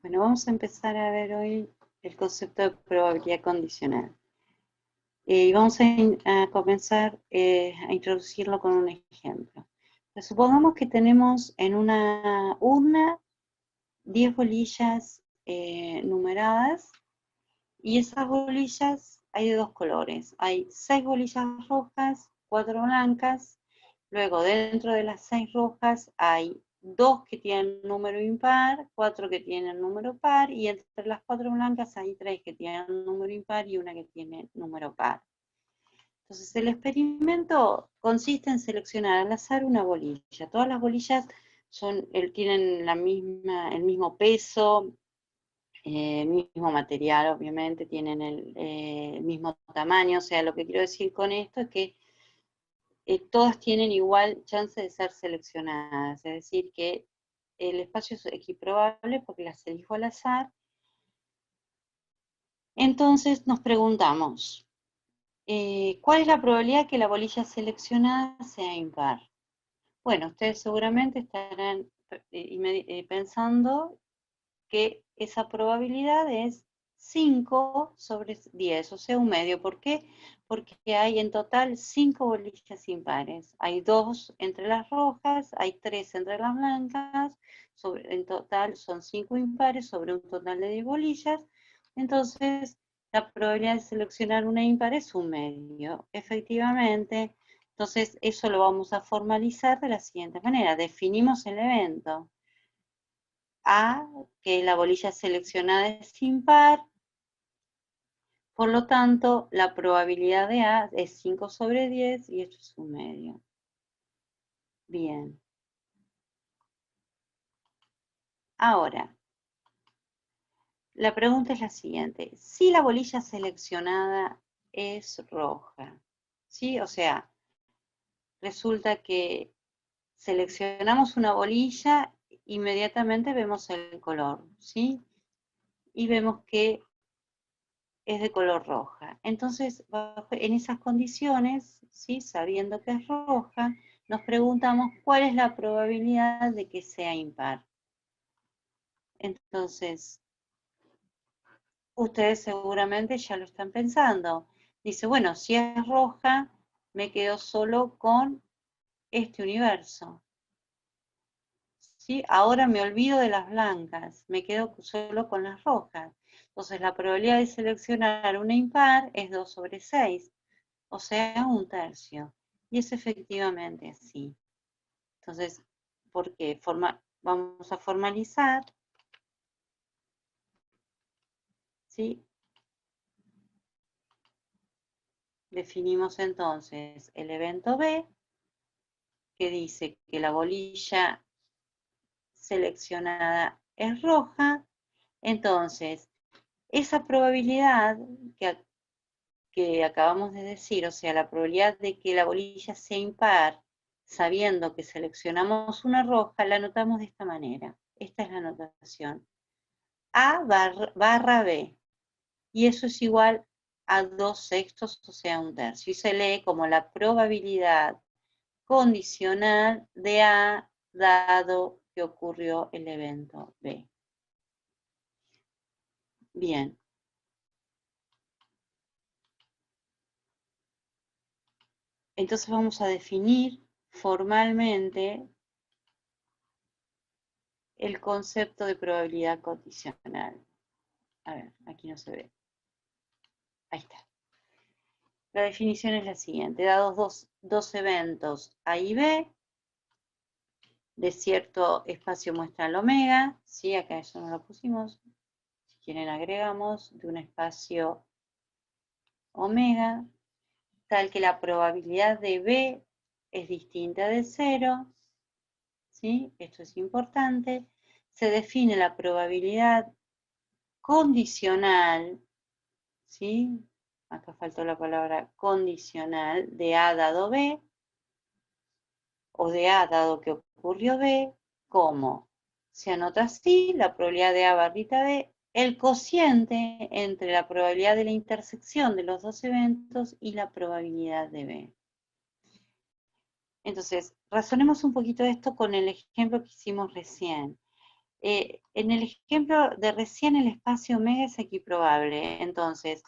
Bueno, vamos a empezar a ver hoy el concepto de probabilidad condicional. Y vamos a comenzar a introducirlo con un ejemplo. Pues supongamos que tenemos en una urna 10 bolillas numeradas y esas bolillas hay de dos colores. Hay 6 bolillas rojas, 4 blancas. Luego, dentro de las 6 rojas hay 2 que tienen número impar, 4 que tienen número par, y entre las 4 blancas hay 3 que tienen número impar y una que tiene número par. Entonces, el experimento consiste en seleccionar al azar una bolilla. Todas las bolillas tienen el mismo peso, mismo material, obviamente, tienen el mismo tamaño. O sea, lo que quiero decir con esto es que todas tienen igual chance de ser seleccionadas, es decir, que el espacio es equiprobable porque las elijo al azar. Entonces nos preguntamos, ¿cuál es la probabilidad que la bolilla seleccionada sea impar? Bueno, ustedes seguramente estarán pensando que esa probabilidad es 5 sobre 10, o sea, un medio. ¿Por qué? Porque hay en total 5 bolillas impares. Hay 2 entre las rojas, hay 3 entre las blancas, en total son 5 impares sobre un total de 10 bolillas. Entonces, la probabilidad de seleccionar una impar es un medio. Efectivamente, entonces eso lo vamos a formalizar de la siguiente manera. Definimos el evento. A, que la bolilla seleccionada es impar, por lo tanto, la probabilidad de A es 5 sobre 10 y esto es un medio. Bien. Ahora, la pregunta es la siguiente. Si la bolilla seleccionada es roja, ¿sí? O sea, resulta que seleccionamos una bolilla, inmediatamente vemos el color, ¿sí? Y vemos que es de color roja. Entonces, en esas condiciones, ¿sí? Sabiendo que es roja, nos preguntamos cuál es la probabilidad de que sea impar. Entonces, ustedes seguramente ya lo están pensando. Dice, bueno, si es roja, me quedo solo con este universo. ¿Sí? Ahora me olvido de las blancas, me quedo solo con las rojas. Entonces, la probabilidad de seleccionar una impar es 2 sobre 6. O sea, un tercio. Y es efectivamente así. Entonces, ¿por qué? Vamos a formalizar, ¿sí? Definimos entonces el evento B, que dice que la bolilla seleccionada es roja. Entonces, esa probabilidad que acabamos de decir, o sea, la probabilidad de que la bolilla sea impar, sabiendo que seleccionamos una roja, la anotamos de esta manera. Esta es la anotación. A barra B. Y eso es igual a 2/6, o sea, un tercio. Y se lee como la probabilidad condicional de A dado que ocurrió el evento B. Bien. Entonces vamos a definir formalmente el concepto de probabilidad condicional. A ver, aquí no se ve. Ahí está. La definición es la siguiente. Dados dos eventos A y B, de cierto espacio muestral omega, ¿sí? Acá eso no lo pusimos. Si quieren agregamos de un espacio omega, tal que la probabilidad de B es distinta de 0, ¿sí? Esto es importante. Se define la probabilidad condicional, ¿sí? Acá faltó la palabra condicional, de A dado B, o de A dado que ocurrió B, como se anota así, la probabilidad de A barrita B, el cociente entre la probabilidad de la intersección de los dos eventos y la probabilidad de B. Entonces, razonemos un poquito esto con el ejemplo que hicimos recién. En el ejemplo de recién el espacio omega es equiprobable, entonces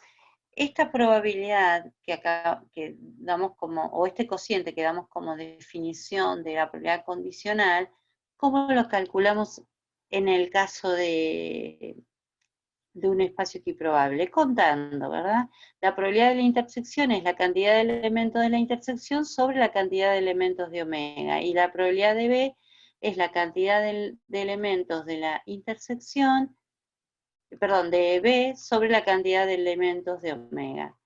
esta probabilidad que damos como, o este cociente que damos como definición de la probabilidad condicional, ¿cómo lo calculamos en el caso de un espacio equiprobable? Contando, ¿verdad? La probabilidad de la intersección es la cantidad de elementos de la intersección sobre la cantidad de elementos de omega, y la probabilidad de B es la cantidad de elementos de la intersección, perdón, de B sobre la cantidad de elementos de omega.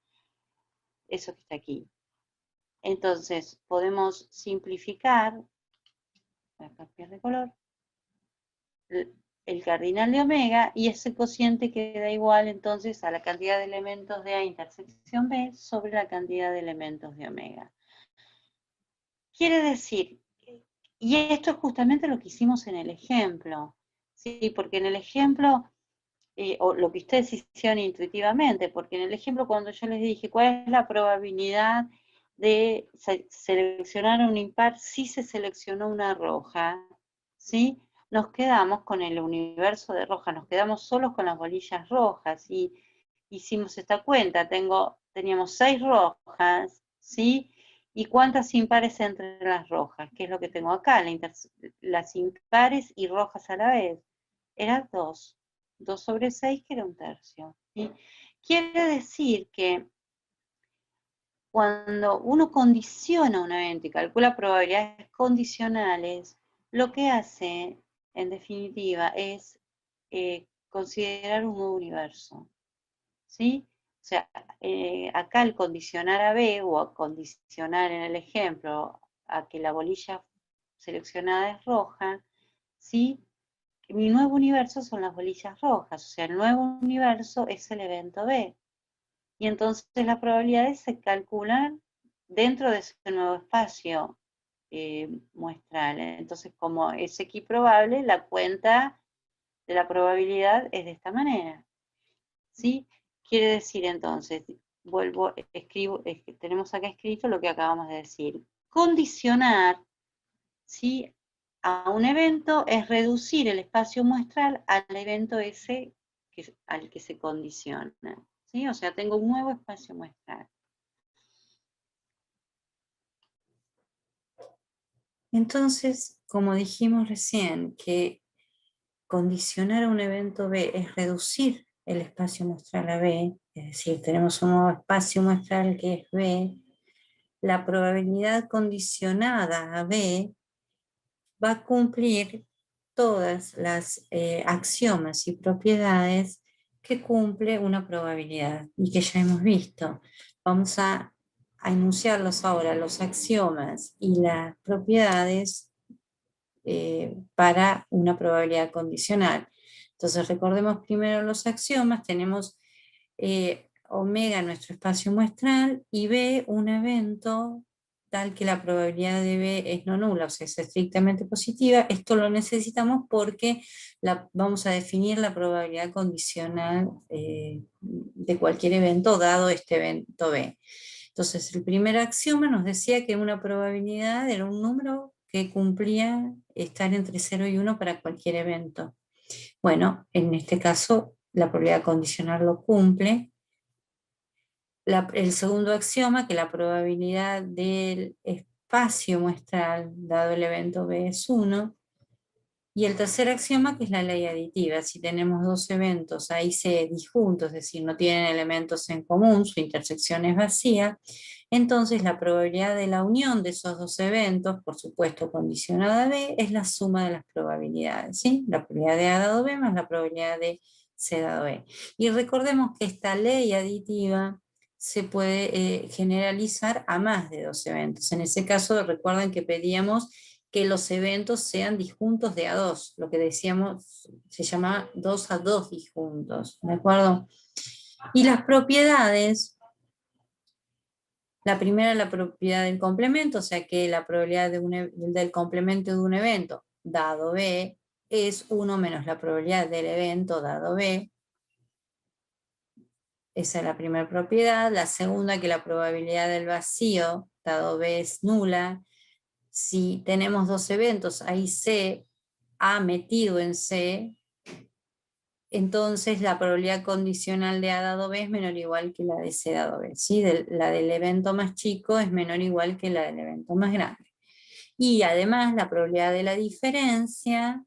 Eso que está aquí. Entonces, podemos simplificar, voy a cambiar de color, el cardinal de omega, y ese cociente queda igual entonces a la cantidad de elementos de A intersección B sobre la cantidad de elementos de omega. Quiere decir, y esto es justamente lo que hicimos en el ejemplo, ¿sí? Porque en el ejemplo, o lo que ustedes hicieron intuitivamente, porque en el ejemplo cuando yo les dije cuál es la probabilidad de seleccionar un impar si se seleccionó una roja, ¿sí? Nos quedamos con el universo de rojas, nos quedamos solos con las bolillas rojas, y hicimos esta cuenta, teníamos 6 rojas, ¿sí? ¿Y cuántas impares entre las rojas? ¿Qué es lo que tengo acá? Las impares y rojas a la vez. Era 2. 2 sobre 6, que era un tercio. ¿Sí? Quiere decir que cuando uno condiciona un evento y calcula probabilidades condicionales, lo que hace, en definitiva, es considerar un nuevo universo. ¿Sí? O sea, acá al condicionar a B, o a condicionar en el ejemplo a que la bolilla seleccionada es roja, ¿sí? Mi nuevo universo son las bolillas rojas, o sea, el nuevo universo es el evento B. Y entonces las probabilidades se calculan dentro de ese nuevo espacio muestral. Entonces, como es equiprobable, la cuenta de la probabilidad es de esta manera. ¿Sí? Quiere decir entonces, vuelvo, escribo, tenemos acá escrito lo que acabamos de decir. Condicionar, ¿sí?, a un evento es reducir el espacio muestral al evento ese al que se condiciona. ¿Sí? O sea, tengo un nuevo espacio muestral. Entonces, como dijimos recién, que condicionar a un evento B es reducir el espacio muestral a B, es decir, tenemos un nuevo espacio muestral que es B, la probabilidad condicionada a B va a cumplir todas las axiomas y propiedades que cumple una probabilidad y que ya hemos visto. Vamos a enunciarlos ahora, los axiomas y las propiedades para una probabilidad condicional. Entonces recordemos primero los axiomas, tenemos omega nuestro espacio muestral y B un evento tal que la probabilidad de B es no nula, o sea, es estrictamente positiva. Esto lo necesitamos porque vamos a definir la probabilidad condicional de cualquier evento dado este evento B. Entonces, el primer axioma nos decía que una probabilidad era un número que cumplía estar entre 0 y 1 para cualquier evento. Bueno, en este caso, la probabilidad condicional lo cumple. El segundo axioma, que la probabilidad del espacio muestral dado el evento B es 1. Y el tercer axioma, que es la ley aditiva. Si tenemos dos eventos ahí disjuntos, es decir, no tienen elementos en común, su intersección es vacía, entonces la probabilidad de la unión de esos dos eventos, por supuesto condicionada a B, es la suma de las probabilidades, ¿sí? La probabilidad de A dado B más la probabilidad de C dado B. Y recordemos que esta ley aditiva se puede generalizar a más de dos eventos. En ese caso, recuerden que pedíamos que los eventos sean disjuntos de A2, lo que decíamos se llama 2 a 2 disjuntos, ¿de acuerdo? Y las propiedades, la primera es la propiedad del complemento, o sea que la probabilidad del complemento de un evento dado B es 1 menos la probabilidad del evento dado B. Esa es la primera propiedad. La segunda, que la probabilidad del vacío dado B es nula. Si tenemos dos eventos, ahí C A metido en C, entonces la probabilidad condicional de A dado B es menor o igual que la de C dado B, ¿sí? La del evento más chico es menor o igual que la del evento más grande. Y además la probabilidad de la diferencia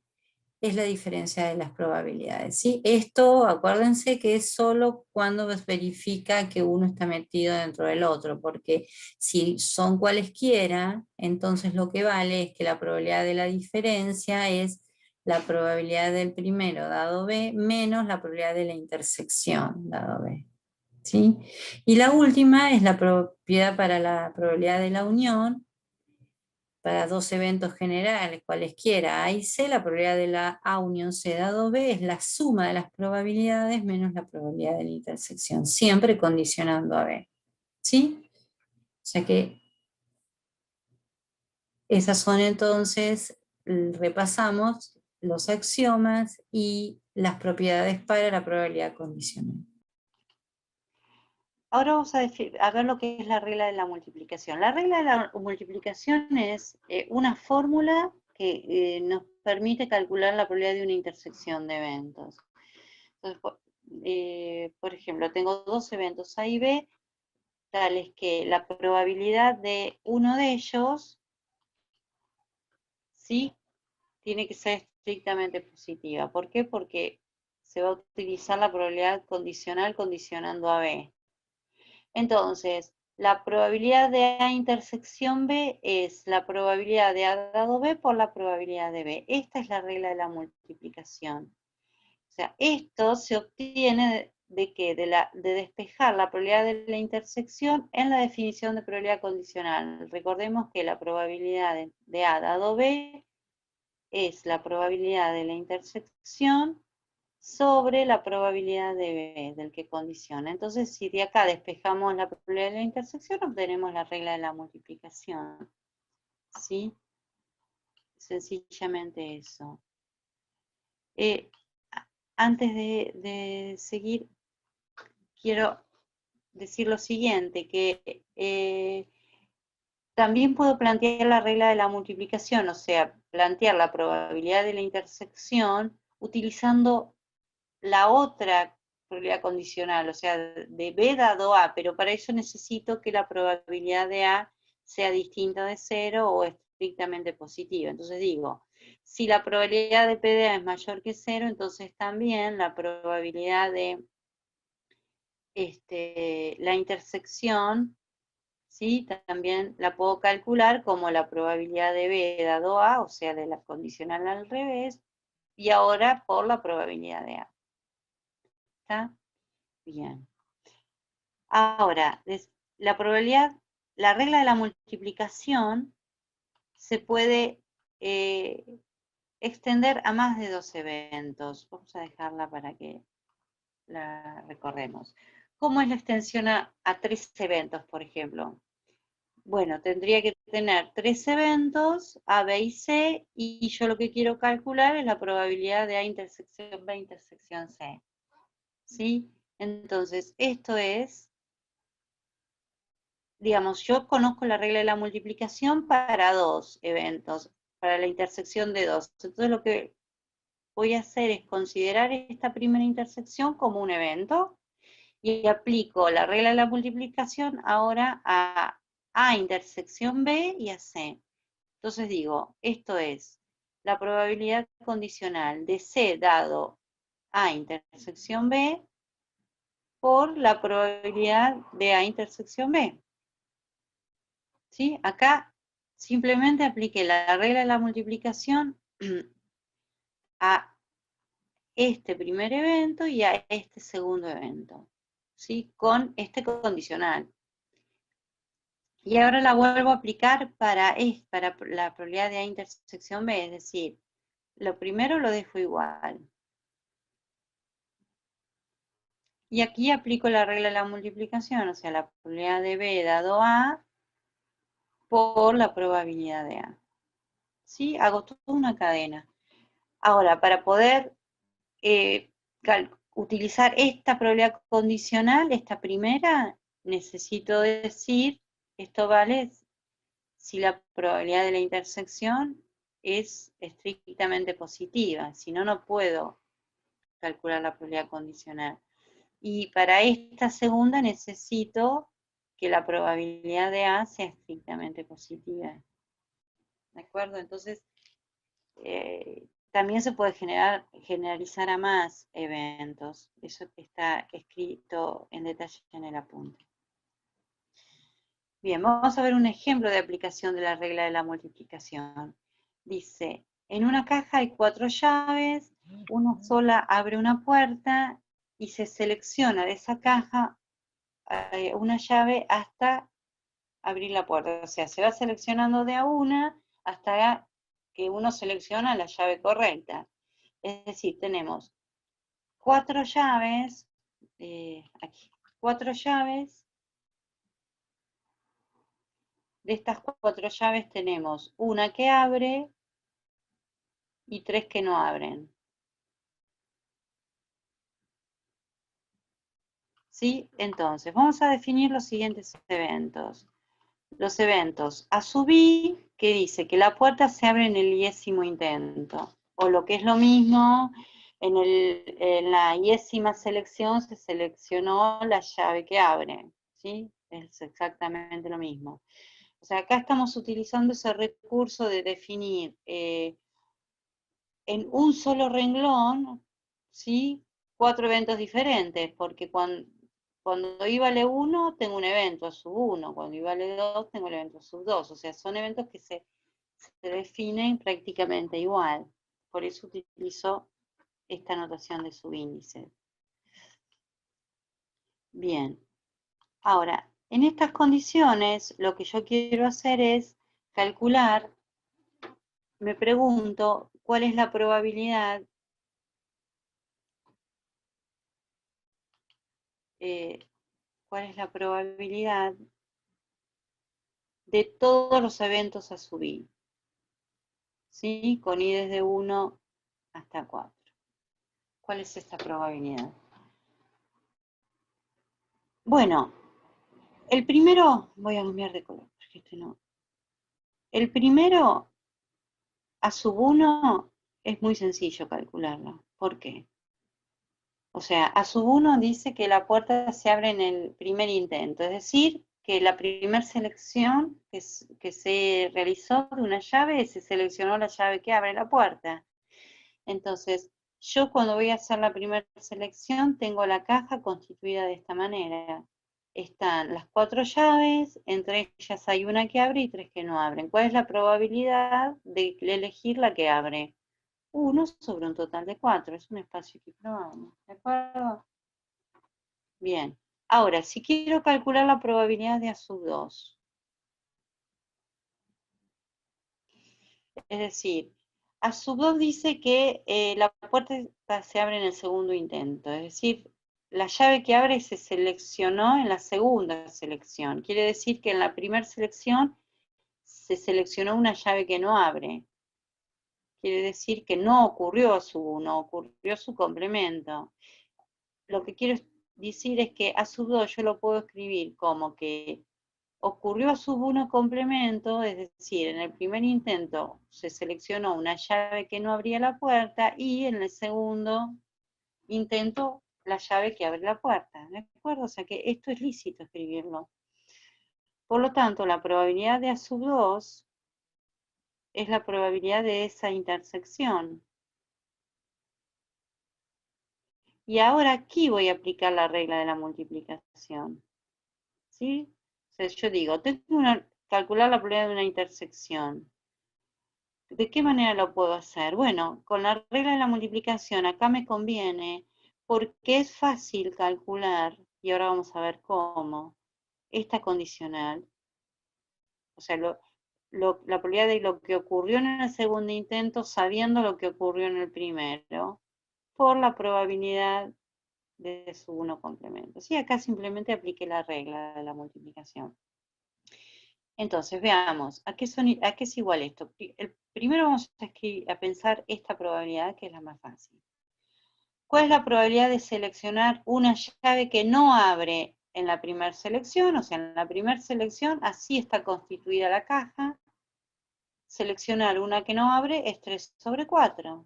es la diferencia de las probabilidades, ¿sí? Esto, acuérdense que es solo cuando verifica que uno está metido dentro del otro, porque si son cualesquiera, entonces lo que vale es que la probabilidad de la diferencia es la probabilidad del primero dado B menos la probabilidad de la intersección dado B, ¿sí? Y la última es la propiedad para la probabilidad de la unión, para dos eventos generales, cualesquiera A y C, la probabilidad de la A unión C dado B es la suma de las probabilidades menos la probabilidad de la intersección, siempre condicionando a B. ¿Sí? O sea que esas son entonces, repasamos los axiomas y las propiedades para la probabilidad condicional. Ahora vamos a ver lo que es la regla de la multiplicación. La regla de la multiplicación es una fórmula que nos permite calcular la probabilidad de una intersección de eventos. Entonces, por ejemplo, tengo dos eventos A y B, tales que la probabilidad de uno de ellos, ¿sí?, tiene que ser estrictamente positiva. ¿Por qué? Porque se va a utilizar la probabilidad condicional condicionando a B. Entonces, la probabilidad de A intersección B es la probabilidad de A dado B por la probabilidad de B. Esta es la regla de la multiplicación. O sea, esto se obtiene de qué? De despejar la probabilidad de la intersección en la definición de probabilidad condicional. Recordemos que la probabilidad de A dado B es la probabilidad de la intersección sobre la probabilidad de B, del que condiciona. Entonces, si de acá despejamos la probabilidad de la intersección, obtenemos la regla de la multiplicación. ¿Sí? Sencillamente eso. Antes de seguir, quiero decir lo siguiente, que también puedo plantear la regla de la multiplicación, o sea, plantear la probabilidad de la intersección utilizando la otra probabilidad condicional, o sea, de B dado A, pero para eso necesito que la probabilidad de A sea distinta de 0 o estrictamente positiva. Entonces digo, si la probabilidad de P de A es mayor que 0, entonces también la probabilidad de la intersección, ¿sí?, también la puedo calcular como la probabilidad de B dado A, o sea, de la condicional al revés, y ahora por la probabilidad de A. ¿Está? Bien. Ahora, la probabilidad, la regla de la multiplicación se puede extender a más de dos eventos. Vamos a dejarla para que la recorremos. ¿Cómo es la extensión a tres eventos, por ejemplo? Bueno, tendría que tener tres eventos, A, B y C, y yo lo que quiero calcular es la probabilidad de A intersección B intersección C. ¿Sí? Entonces, esto es, digamos, yo conozco la regla de la multiplicación para dos eventos, para la intersección de dos. Entonces lo que voy a hacer es considerar esta primera intersección como un evento y aplico la regla de la multiplicación ahora a A intersección B y a C. Entonces digo, esto es la probabilidad condicional de C dado A intersección B por la probabilidad de A intersección B. ¿Sí? Acá simplemente apliqué la regla de la multiplicación a este primer evento y a este segundo evento, ¿sí?, con este condicional. Y ahora la vuelvo a aplicar para la probabilidad de A intersección B, es decir, lo primero lo dejo igual. Y aquí aplico la regla de la multiplicación, o sea, la probabilidad de B dado A por la probabilidad de A. ¿Sí? Hago toda una cadena. Ahora, para poder utilizar esta probabilidad condicional, esta primera, necesito decir, esto vale si la probabilidad de la intersección es estrictamente positiva, si no, no puedo calcular la probabilidad condicional. Y para esta segunda necesito que la probabilidad de A sea estrictamente positiva. ¿De acuerdo? Entonces, también se puede generalizar a más eventos. Eso está escrito en detalle en el apunte. Bien, vamos a ver un ejemplo de aplicación de la regla de la multiplicación. Dice, en una caja hay 4 llaves, una sola abre una puerta y se selecciona de esa caja una llave hasta abrir la puerta. O sea, se va seleccionando de a una hasta que uno selecciona la llave correcta. Es decir, tenemos 4 llaves, aquí, 4 llaves. De estas 4 llaves tenemos una que abre y 3 que no abren. ¿Sí? Entonces, vamos a definir los siguientes eventos. Los eventos a sub i, que dice que la puerta se abre en el 10º intento. O lo que es lo mismo, en la 10ª selección se seleccionó la llave que abre. ¿Sí? Es exactamente lo mismo. O sea, acá estamos utilizando ese recurso de definir en un solo renglón, ¿sí? 4 eventos diferentes, porque cuando i vale 1, tengo un evento a sub 1, cuando i vale 2, tengo el evento a sub 2, o sea, son eventos que se definen prácticamente igual. Por eso utilizo esta notación de subíndice. Bien, ahora, en estas condiciones, lo que yo quiero hacer es calcular, me pregunto, ¿cuál es la probabilidad cuál es la probabilidad de todos los eventos a sub i, ¿sí? Con i desde 1 hasta 4. ¿Cuál es esta probabilidad? Bueno, el primero, voy a cambiar de color, porque este no. El primero, a sub 1, es muy sencillo calcularlo. ¿Por qué? O sea, a sub 1 dice que la puerta se abre en el primer intento, es decir, que la primera selección que se realizó de una llave, se seleccionó la llave que abre la puerta. Entonces, yo cuando voy a hacer la primera selección, tengo la caja constituida de esta manera. Están las 4 llaves, entre ellas hay una que abre y 3 que no abren. ¿Cuál es la probabilidad de elegir la que abre? 1 sobre un total de 4, es un espacio equiprobable, ¿de acuerdo? Bien, ahora, si quiero calcular la probabilidad de A sub 2, es decir, A sub 2 dice que la puerta se abre en el segundo intento, es decir, la llave que abre se seleccionó en la segunda selección. Quiere decir que en la primera selección se seleccionó una llave que no abre. Quiere decir que no ocurrió a sub 1, ocurrió su complemento. Lo que quiero decir es que A sub 2 yo lo puedo escribir como que ocurrió a sub 1 complemento, es decir, en el primer intento se seleccionó una llave que no abría la puerta y en el segundo intento la llave que abre la puerta, ¿de acuerdo? O sea que esto es lícito escribirlo. Por lo tanto, la probabilidad de A sub 2 es la probabilidad de esa intersección. Y ahora aquí voy a aplicar la regla de la multiplicación. ¿Sí? O sea, yo digo, tengo que calcular la probabilidad de una intersección. ¿De qué manera lo puedo hacer? Bueno, con la regla de la multiplicación acá me conviene porque es fácil calcular, y ahora vamos a ver cómo, esta condicional. O sea, la probabilidad de lo que ocurrió en el segundo intento sabiendo lo que ocurrió en el primero, por la probabilidad de su 1 complemento. Sí, acá simplemente apliqué la regla de la multiplicación. Entonces, veamos, ¿a qué es igual esto? Primero vamos a pensar esta probabilidad, que es la más fácil. ¿Cuál es la probabilidad de seleccionar una llave que no abre en la primera selección? O sea, en la primera selección así está constituida la caja, seleccionar una que no abre es 3 sobre 4.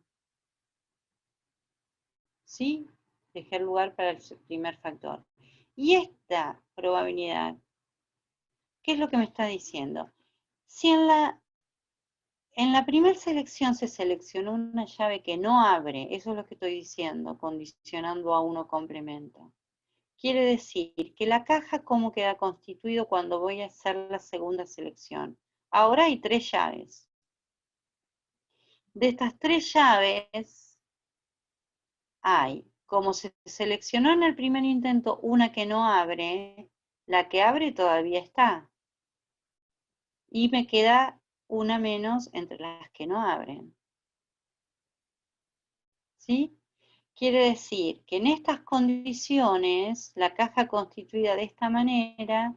¿Sí? Dejé el lugar para el primer factor. Y esta probabilidad, ¿qué es lo que me está diciendo? Si en la primera selección se seleccionó una llave que no abre, eso es lo que estoy diciendo, condicionando a uno complemento. Quiere decir que la caja, ¿cómo queda constituido cuando voy a hacer la segunda selección? Ahora hay 3 llaves. De estas 3 llaves, como se seleccionó en el primer intento una que no abre, la que abre todavía está. Y me queda una menos entre las que no abren. ¿Sí? Quiere decir que en estas condiciones, la caja constituida de esta manera,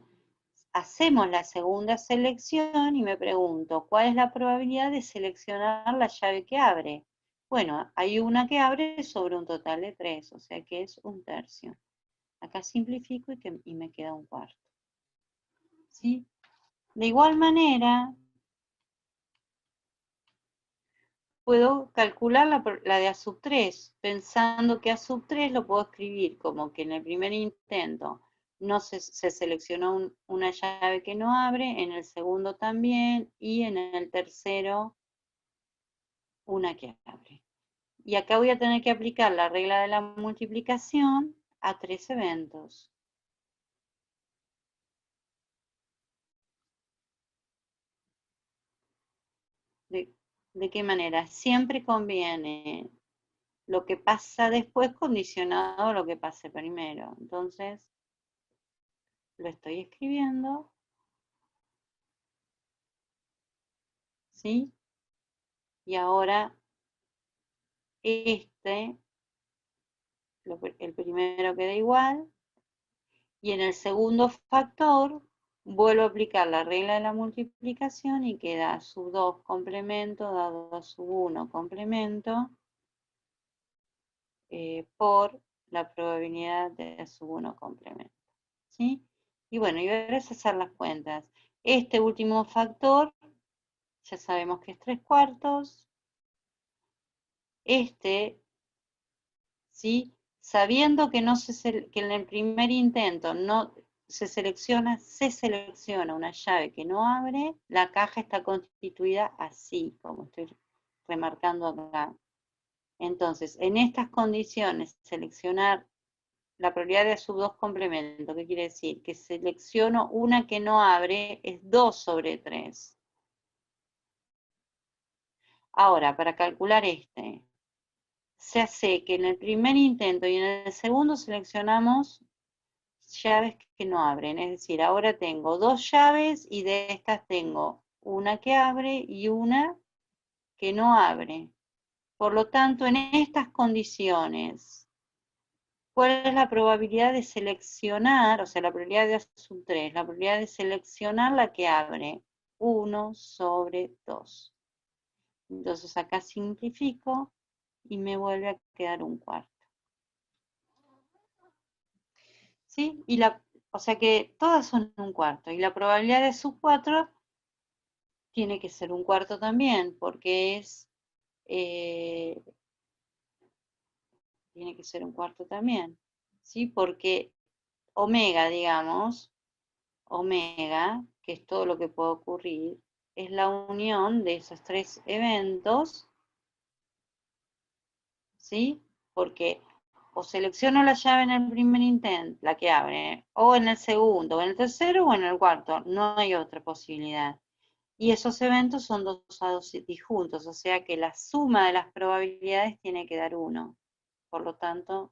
hacemos la segunda selección y me pregunto, ¿cuál es la probabilidad de seleccionar la llave que abre? Bueno, hay una que abre sobre un total de 3, o sea que es un tercio. Acá simplifico y me queda un cuarto. ¿Sí? De igual manera, puedo calcular la de A sub 3, pensando que A sub 3 lo puedo escribir como que en el primer intento no se seleccionó una llave que no abre, en el segundo también, y en el tercero una que abre. Y acá voy a tener que aplicar la regla de la multiplicación a 3 eventos. ¿De qué manera? Siempre conviene lo que pasa después condicionado a lo que pase primero. Entonces, lo estoy escribiendo, ¿sí? Y ahora el primero queda igual, y en el segundo factor vuelvo a aplicar la regla de la multiplicación y queda A sub 2 complemento dado A sub 1 complemento por la probabilidad de A sub 1 complemento, ¿sí? Y bueno, y ahora es hacer las cuentas. Este último factor ya sabemos que es 3/4. ¿Sí? Sabiendo que, que en el primer intento no se selecciona una llave que no abre, la caja está constituida así, como estoy remarcando acá. Entonces, en estas condiciones, seleccionar la probabilidad de A sub 2 complemento, ¿qué quiere decir? Que selecciono una que no abre, es 2 sobre 3. Ahora, para calcular se hace que en el primer intento y en el segundo seleccionamos llaves que no abren, es decir, ahora tengo 2 llaves y de estas tengo una que abre y una que no abre. Por lo tanto, en estas condiciones, ¿cuál es la probabilidad de seleccionar, o sea, la probabilidad de A sub 3, la probabilidad de seleccionar la que abre? 1 sobre 2. Entonces acá simplifico y me vuelve a quedar un cuarto. ¿Sí? O sea que todas son un cuarto. Y la probabilidad de sub 4 tiene que ser un cuarto también, porque tiene que ser un cuarto también. ¿Sí? Porque omega, digamos, omega, que es todo lo que puede ocurrir, es la unión de esos 3 eventos, ¿sí? Porque o selecciono la llave en el primer intento, la que abre, o en el segundo, o en el tercero, o en el cuarto. No hay otra posibilidad. Y esos eventos son 2 a 2 disjuntos, o sea que la suma de las probabilidades tiene que dar 1. Por lo tanto,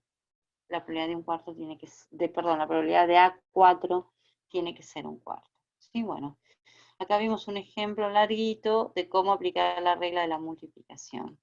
la probabilidad de un cuarto tiene que la probabilidad de A4 tiene que ser un cuarto. Sí, bueno, acá vimos un ejemplo larguito de cómo aplicar la regla de la multiplicación.